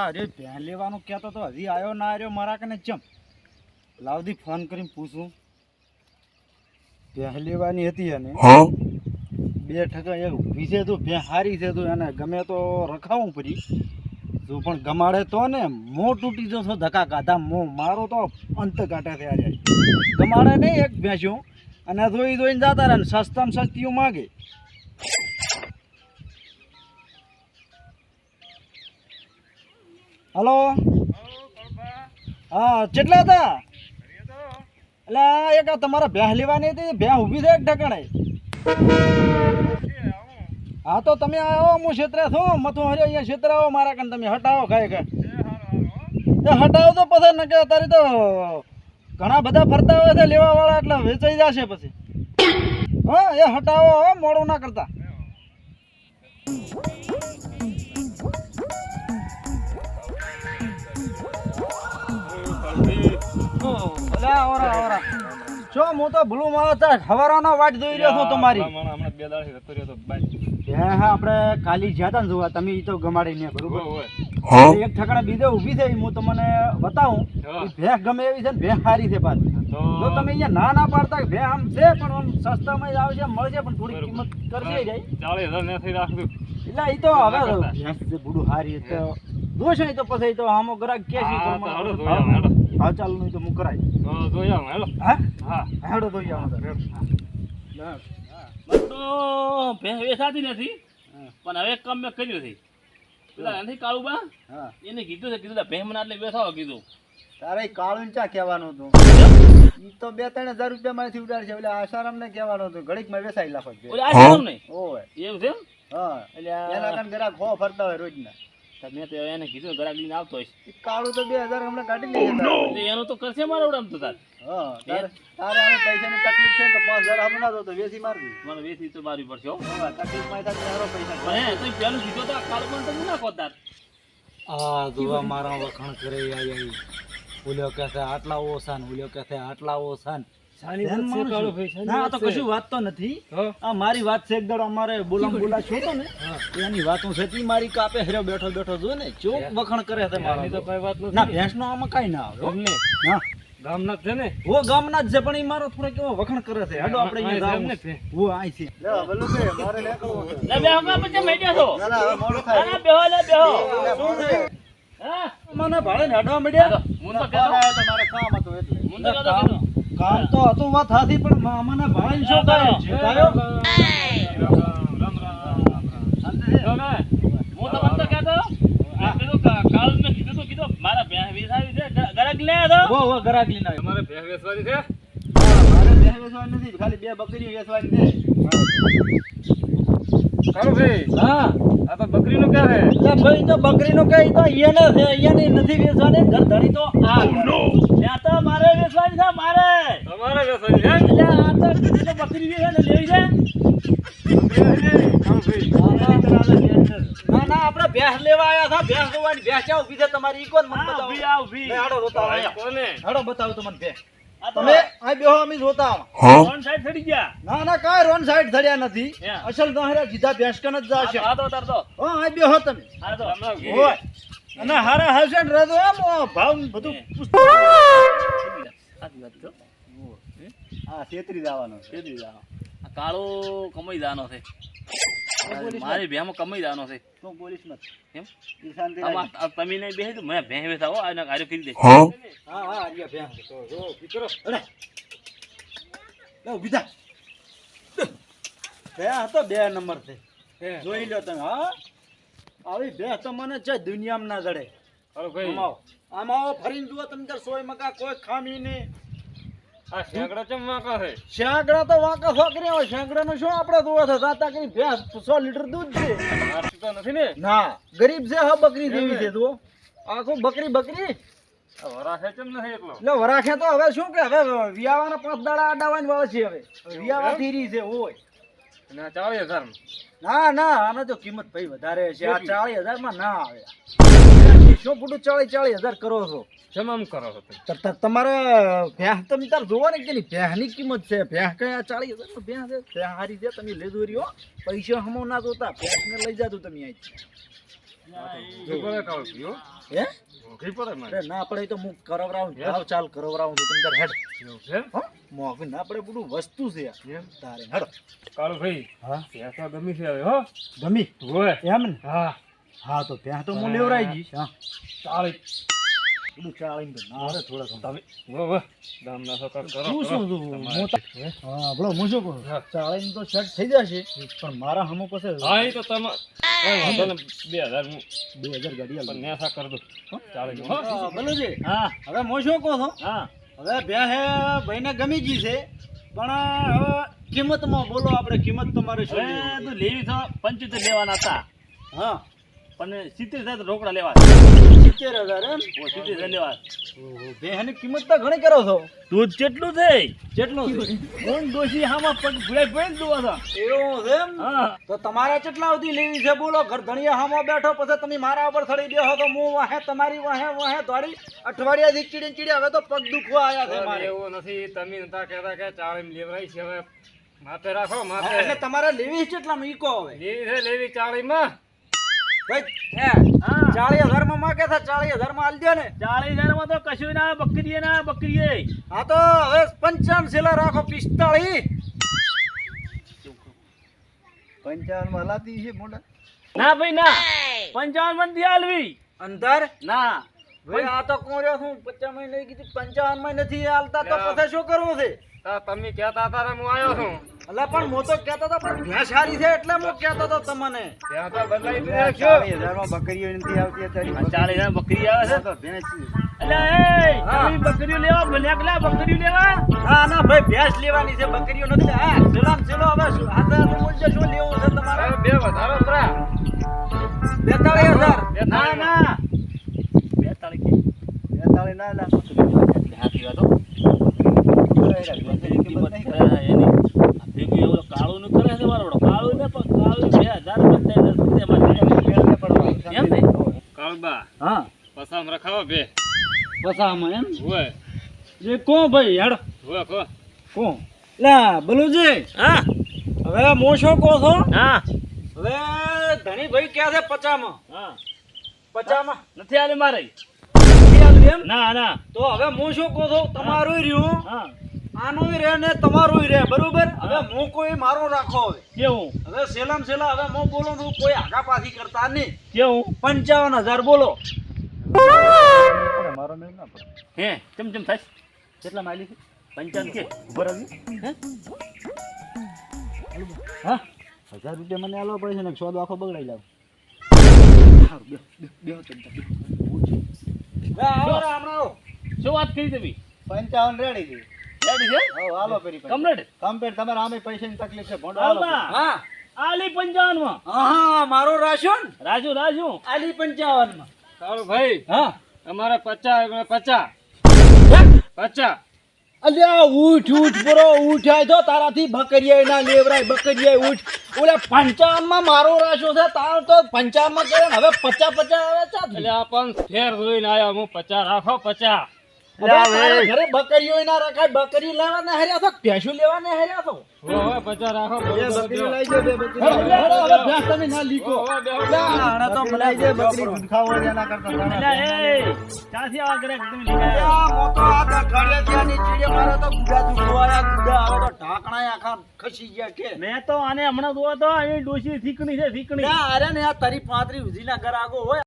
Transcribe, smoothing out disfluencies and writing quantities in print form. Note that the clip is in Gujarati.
અરે ભેં લેવાનું કહેતો તો હજી આવ્યો ના આવ્યો મારા કને ચમ લાવદી ફોન કરીને પૂછું ભેં લેવાની હતી અને 2% એક ઊભી છે તો ભેં હારી છે તો એને ગમે તો રખાવું પડી જો પણ ગમાડે તો ને મોં તૂટી જશો ધક્કા કાઢા મોં મારો તો અંત કાઢે છે આજે ગમાડે નહીં એક ભેંસ્યું અને જોઈ જોઈને જતા રહે ને સસ્તામાં સસ્તીઓ માગે હલો હા કેટલા હતા એટલે એક તમારા ભેં લેવાની હતી ભેં ઊભી છે એક ઠકાણે હા તો તમે આવો હું ક્ષેત્રે છું મથું હરે અહીંયા ક્ષેત્ર આવો મારા કને તમે હટાવો ખાય કે એ હટાવો તો પછી ન કે અત્યારે તો ઘણા બધા ફરતા હોય છે લેવા વાળા એટલે વેચાઈ જશે પછી હા એ હટાવો મોડું ના કરતા શું હું તો ભૂલું મારો હવારાનો વાટ જોઈ રહ્યો છું તમારી હા આપણે કાલી જ્યાં હતા ને જોવા તમે તો ગમાડી ને બરોબર એક ઠકાણા બીજે ઊભી છે હું તમને બતાવું ભેંસ ગમે એવી છે ને ભેંસ સારી છે પાછી જો તમે અહીંયા ના પાડતા કે ભેંસ આમ છે પણ આમ સસ્તામાં જ આવશે મળશે પણ થોડી કિંમત કરશે જાય 40,000 નથી રાખતું એટલે એ તો હવે ભેંસ છે બુડું સારી તો દોષ નહીં તો પછી તો આમો ગ્રાહક કે છે હા ચાલુ નહીં તો હું કરાય જોઈ આવું હેલો હા હેડો જોઈ આવું તો ભેંસ વેચાતી નથી પણ હવે કામ મેં કર્યું છે પેલા નથી કાળુબા એને કીધું છે કીધું ભેંસ મને આટલે બેસાવો કીધું તારે કાળું ચા કહેવાનું હતું ઈ તો 2-3 હજાર રૂપિયા માંથી ઉડાડશે એટલે આસારામ ને કહેવાનું હતું ઘડીક માં વેચાઈ લાખો છે ઓલે આસારામ નહીં ઓય એવું છે હા એટલે એના કાન ગ્રાહક હો ફરતા હોય રોજ ના મેં તો એને કીધું ગ્રાહક લઈને આવતો હોય કાળું તો 2000 હમણાં કાઢી લઈએ એનું તો કરશે મારે ઉડામ તો તાર હા તારે હવે પૈસાની તકલીફ છે તો 5000 હમ ના દો તો વેચી મારવી મને વેચી તો મારવી પડશે હો તકલીફ માં થાય તારો પૈસા હે તું પેલું કીધું તો કાળુબા તો ના કોતાર આ જોવા મારા વખાણ કરે આઈ ઓલ્યો કહે છે આટલા ઓછા ને ઓલ્યો કહે છે આટલા ઓછા ના તો કશું વાત તો નથી આ મારી વાત છે એકદમ અમારે બોલા છો તો ને એની વાતો છે તી મારી કાપે હેરો બેઠો બેઠો જો ને ચોક વખાણ કરે છે મારી તો કઈ વાત ના ભેંસ નો આમાં કઈ ના આવે ગમને હા ગામના છે ને ઓ ગામના જ છે પણ ઈ મારો થોડો કેવો વખાણ કરે છે હેડો આપણે અહીંયા જાવ ને ઓ આઈ છે લે બલ્લુ કે મારે લેકડો લે બેહો કા પછી મેટ્યા છો ના હવે મોડું થાય ના બેહો બેહો શું છે હા મને ભાડે હેડવા મળ્યા હું તો કહેતો તમારે કામ હતું એટલે હું તો કહેતો કામ તો હતું વાત હતી પણ મને ભાઈ શું કરે છે કાયો હું તો બંધ કહેતો કીધું કાલ મેં કીધું મારા ભેંસ વેચાવી છે ગરાક લે તો વો ગરાક લઈને આવ્યો તમારે ભેંસ વેચવાની છે મારે ભેંસ વેચવાની નથી ખાલી 2 બકરી વેચવાની છે ચાલો ભાઈ હા આ તો બકરીનું કે છે એટલે ભાઈ તો બકરીનું કે તો ઈયાને છે ઈયાની નથી વેચવાની ઘર ધણી તો આ ત્યાં તો મારે વેચવાની છે મારે તમારે વેચવાની છે એટલે આ તો બકરી વેચે ને લેવી છે ના ના આપણે ભેંસ લેવા આયા હતા ભેંસ જોવાની ભેંસ ક્યાં ઊભી છે તમારી ઈ કોણ મને બતાવો ઊભી હાડો જોતા આયા કોને હાડો બતાવો તમને ભેંસ તમે આ બેહો અમે જોતા કોણ સાઈડ થડી ગયા ના ના કાઈ રોન સાઈડ થડ્યા નથી હે. અસલ દહરા સીધા ભેંસ કન જ જાશે આ તો તાર તો હા આ બેહો તમે આ તો ઓય અને હારા હસન રતો એમ ભાવ બધું હા છેતરી જવાનો છે આ કાળો કમાઈ જાનો છે મારી ભેમો કમાઈ જાનો છે તો પોલીસ મત કેમ ઈ શાંતિ તમે નહીં બેહી તો મેં ભેં વેચાવો આ કાર્ય કરી દે હા હા આર્યા ભેંસ તો જો દીકરો અરે લે વિધા ભેંસ તો 2 નંબર છે જોઈ લો તમે હા આવી ભેંસ તો મને છે દુનિયામાં ના જડે હાલો ભાઈ આમ આવો ફરીને જુઓ તમે તાર સોય મકા કોઈ ખામી નહીં આ શેકડો ચમ વાંકા છે શેંકડા તો વાંકા છોકરી હોય શેંકડાનો શું આપણે જોવા છે જાતા કરી ભેંસ 100 લીટર દૂધ છે આરતી તો નથી ને ના ગરીબ છે હા બકરી જેવી છે તો આખું બકરી વરા છે ચમ નથી એકલો એટલે વરાખે તો હવે શું કે હવે વિયાવાના 5 દાડા આડાવાની વાળ છે હવે વિયાવા થીરી છે હોય અને 40,000 ના ના આનો તો કિંમત ભાઈ વધારે છે આ 40,000 માં ના આવે શું ફૂટું 40,000 કરો છો જમમ કરો છો તમારે ભેંસ તમે તાર જોવો ને કે ભેંસની કિંમત છે ભેંસ કઈ 40,000 નો ભેંસ છે ભેંસ હારી છે તમે લેજો રહ્યો પૈસા હમો ના જોતા ભેંસને લઈ જાજો તમે અહીં હે અરે ના પડે તો હું કરવરાવું ભાવ ચાલ કરવરાવું છું તમે હેડ હો મોંઘું ના પડે બધું વસ્તુ છે યાર તારે હેડ કાળુભાઈ હા પૈસા ગમી છે હવે હો ગમી હોય એમ ને હા હા તો ત્યાં તો હું લેવરાઈ જઈશ હા ચાલે બધું ચાલીને તો ના આવે થોડા તમે વો દામ ના તો કરો શું શું હા બોલો હું શું કહું ચાલીને તો સેટ થઈ જશે પણ મારા હમો પછી હા એ તો તમે કઈ વાંધો ને 2000 ગાડી પણ નેસા કર દો ચાલે બોલો છે હા હવે હું શું કહું છું હા હવે બે હે ભાઈને ગમી ગઈ છે પણ હવે કિંમતમાં બોલો આપણે કિંમત તમારે શું હવે લેવી? તું લેવી તો 75 લેવાના હતા હા પણ 70 તો રોકડા લેવા 70,000 એમ 70 લેવા બેહની કિંમત તો ઘણી કરો છો તું કેટલું થઈ કેટલું છે કોણ દોશી હામાં પગ ભૂલાઈ પડી ને તું એવું છે એમ હા તો તમારે કેટલા સુધી લેવી છે બોલો ઘર ધણીયા હામો બેઠો પછી તમે મારા ઉપર ચડી બેહો તો હું વાહે તમારી વાહે દોડી અઠવાડિયાથી ચીડી હવે તો પગ દુખવા આયા છે મારે એવું નથી તમે નતા કહેતા કે ચાળીમ લેવરાઈ છે હવે માથે રાખો હા, માથે એટલે તમારે લેવી છે કેટલામાં ઈકો હવે લેવી છે લેવી ચાળીમાં ભાઈ હે હા 40,000 માં માગે છે 40,000 માં આલ દો ને 40,000 માં તો કશું ના બકરીએ હા તો હવે 55 છેલ્લા રાખો 45 55 માં લાતી છે મોટા ના ભાઈ ના 55 માં દી આલવી અંદર ના ભાઈ આ તો કોર્યો છું 50 માં લઈ કીધું 55 માં નથી હાલતા તો પછી શું કરવું છે તા તમે કહેતા હતા ને હું આવ્યો છું અલા પણ હું તો કહેતો તો પણ ભેંસ હારી છે એટલે હું કહેતો તો તમને ત્યાં તો બદલાઈ દીધા 40,000 માં બકરીઓ નથી આવતી અત્યારે 40,000 બકરી આવે છે તો ભેંસ એટલે એ તમે બકરીઓ લેવા ભલ્યા બકરીઓ લેવા ના ના ભાઈ ભેંસ લેવાની છે બકરીઓ નથી હા સલામ ચલો હવે હાથે બોલજો શું લેવું છે તમારે હવે બે વધારો કરા 42,000 ના ના 42 કે 42 ના ના હાથી વાતો કાળું નું કરે છે મારો કાળું ને પણ કાળું 2000 એમ ને કાળબા હા પસામ રખાવો બે પસામાં એમ હોય જે કો ભાઈ હેડ હોય કો કો લા બલુજી હા હવે હું શું કહો છો હા હવે ધણી ભાઈ ક્યાં છે 50 માં હા 50 માં નથી આલે મારે નથી આવતી એમ ના ના તો હવે હું શું કહું છું તમારું રહ્યું હા આનું રહે ને તમારું રહે બરોબર હવે હું કોઈ મારો રાખો હવે કેવું હવે સેલામ સેલા હવે હું બોલું છું કોઈ આગા પાછી કરતા નહીં કેવું 55,000 બોલો મારો મેળ ના પડે હે ચમ થાય કેટલા માલી છે 55 કે ઉભર આવી હે હા 1000 રૂપિયા મને આલવા પડે છે ને સોદો આખો બગડાઈ લાવ શું વાત કરી તમે 55 રેડી છે રેડી છે હવે હાલો કરી કમ્પ્લીટ કમ્પ્લીટ તમારે આમે પૈસાની તકલીફ છે ભોંડો હાલો. હા આલી 55 માં હા મારો રાશન રાજુ આલી 55 માં કાળુ ભાઈ હા અમારે 50 અલ્યા ઉઠ બરો ઉઠાય તો તારાથી બકરીએ ના લેવરાય બકરીએ ઉઠ ઓલા 55 માં મારો રાશો છે તાર તો 55 માં કરે ને હવે 50 આવે ચા એટલે આ પણ ફેર જોઈને આવ્યો હું 50 રાખો 50 તારા ઘરે બકરીઓ ના રખાય બકરી લેવા ના હર્યા તો ભેંસુ લેવા ના હર્યા તો હોય 50 રાખો બકરી લઈ જો બે બકરી હવે ભેંસ તમે ના લીકો આના તો મલાઈ જાય બકરી દૂધ ખાવા દેના કરતા એટલે એ ચાસી આવા કરે તમે લીધા આ મોટો આ ગાડિયા ત્યાંની ચીડે મારે તો ગુડા દુખવાયા ગુડા હવે તો ઢાકણા આખા ખસી ગયા કે મેં તો આને હમણાં જોયો તો અહીં ડોશી થીકણી છે થીકણી અરે ને આ તારી 35 ઉધીના ઘર આગો હોય